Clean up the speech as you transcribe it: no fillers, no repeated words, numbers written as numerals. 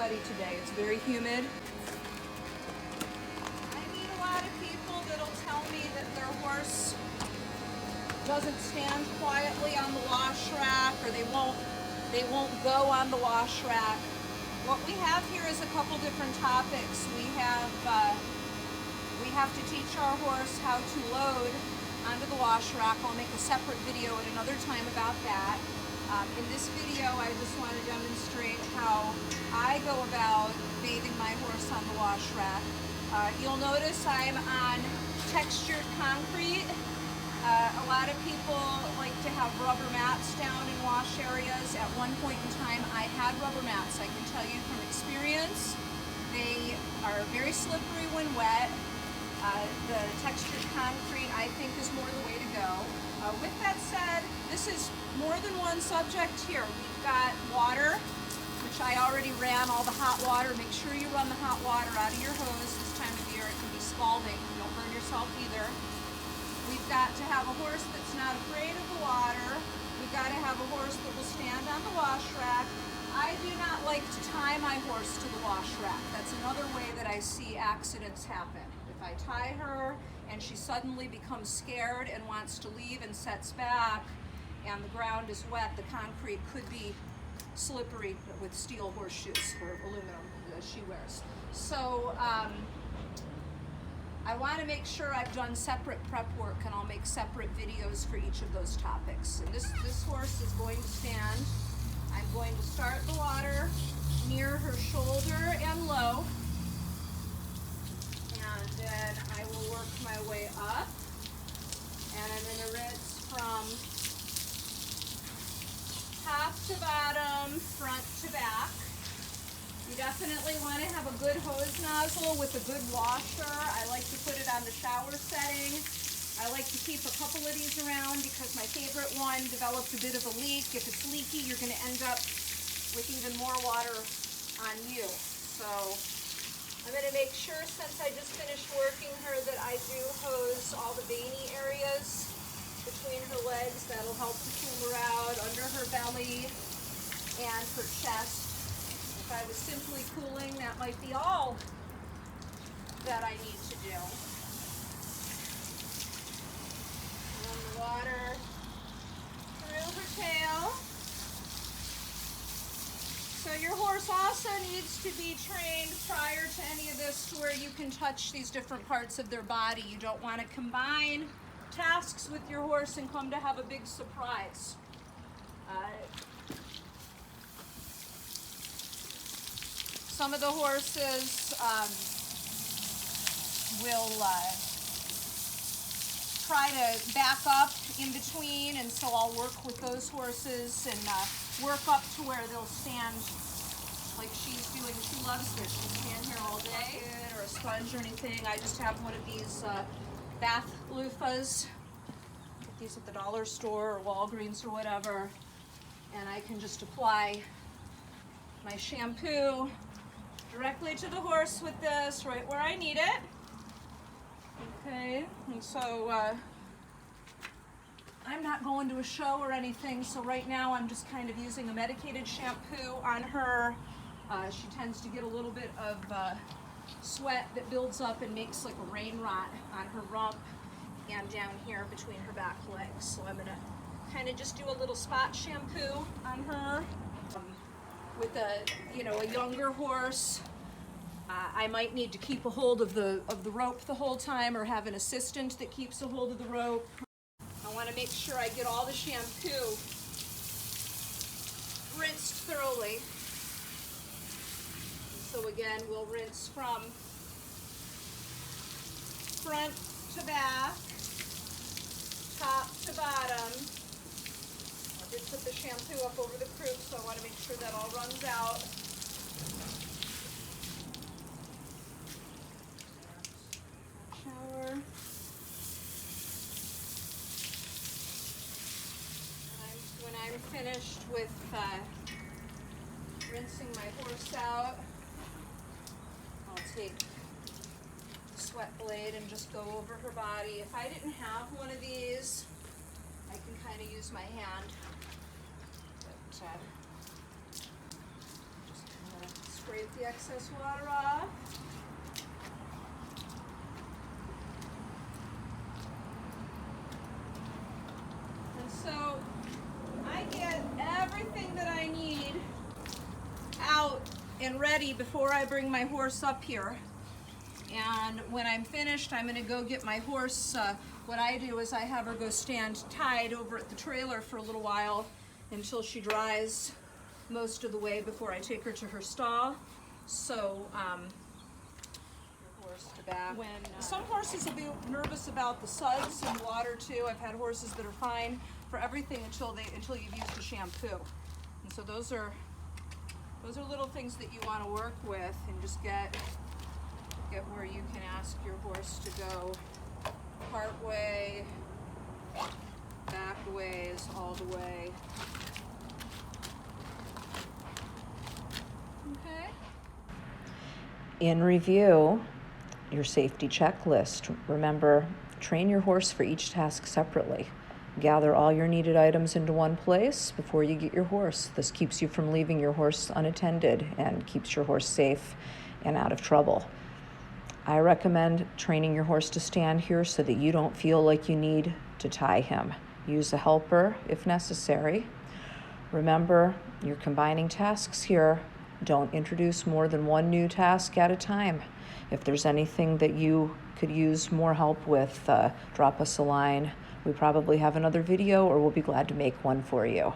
sweaty today. It's very humid. I meet a lot of people that'll tell me that their horse doesn't stand quietly on the wash rack, or they won't go on the wash rack. What we have here is a couple different topics. We have to teach our horse how to load onto the wash rack. I'll make a separate video at another time about that. In this video, I just want to demonstrate how I go about bathing my horse on the wash rack. You'll notice I'm on textured concrete. A lot of people like to have rubber mats down in wash areas. At one point in time, I had rubber mats. I can tell you from experience, they are very slippery when wet. The textured concrete, I think, is more the way to go. With that said, this is more than one subject here. We've got water, which I already ran all the hot water. Make sure you run the hot water out of your hose this time of year. It can be scalding. Don't burn yourself either. We've got to have a horse that's not afraid of the water. We've got to have a horse that will stand on the wash rack. I do not like to tie my horse to the wash rack. That's another way that I see accidents happen. If I tie her and she suddenly becomes scared and wants to leave and sets back and the ground is wet, the concrete could be slippery with steel horseshoes or aluminum that she wears. So I want to make sure I've done separate prep work, and I'll make separate videos for each of those topics. And this horse is going to stand. I'm going to start the water near her shoulder and low, and then I will work my way up, and I'm going to rinse from top to bottom, front to back. You definitely want to have a good hose nozzle with a good washer. I like to put it on the shower setting. I like to keep a couple of these around because my favorite one developed a bit of a leak. If it's leaky, you're going to end up with even more water on you. So I'm going to make sure, since I just finished working her, that I do hose all the veiny areas between her legs. That'll help to cool her out, under her belly and her chest. If I was simply cooling, that might be all that I need to do. Run the water through her tail. So your horse also needs to be trained prior to any of this to where you can touch these different parts of their body. You don't want to combine tasks with your horse and come to have a big surprise. Some of the horses will try to back up in between, and so I'll work with those horses and work up to where they'll stand like she's doing. She loves this. She'll stand here all day, or a sponge or anything. I just have one of these bath loofahs. Get these at the dollar store or Walgreens or whatever, and I can just apply my shampoo directly to the horse with this, right where I need it. Okay, and so I'm not going to a show or anything, so right now I'm just kind of using a medicated shampoo on her. She tends to get a little bit of sweat that builds up and makes like a rain rot on her rump and down here between her back legs. So I'm gonna kind of just do a little spot shampoo on her. With a younger horse, I might need to keep a hold of the rope the whole time, or have an assistant that keeps a hold of the rope. I want to make sure I get all the shampoo rinsed thoroughly. So again, we'll rinse from front to back, top to bottom. I did put the shampoo up over the croup, so I want to make sure that all runs out. Shower. When I'm finished with rinsing my horse out, I'll take the sweat blade and just go over her body. If I didn't have one of these, I can kind of use my hand. But just kind of spray get the excess water off. And so I get everything that I need out and ready before I bring my horse up here. And when I'm finished, I'm gonna go get my horse. What I do is I have her go stand tied over at the trailer for a little while until she dries most of the way before I take her to her stall. So, your horse to back. Some horses will be nervous about the suds and water too. I've had horses that are fine for everything until you've used the shampoo. And so those are little things that you want to work with and just get where you can ask your horse to go part way, back ways, all the way. Okay. In review, your safety checklist. Remember, train your horse for each task separately. Gather all your needed items into one place before you get your horse. This keeps you from leaving your horse unattended and keeps your horse safe and out of trouble. I recommend training your horse to stand here so that you don't feel like you need to tie him. Use a helper if necessary. Remember, you're combining tasks here. Don't introduce more than one new task at a time. If there's anything that you could use more help with, drop us a line. We probably have another video or we'll be glad to make one for you.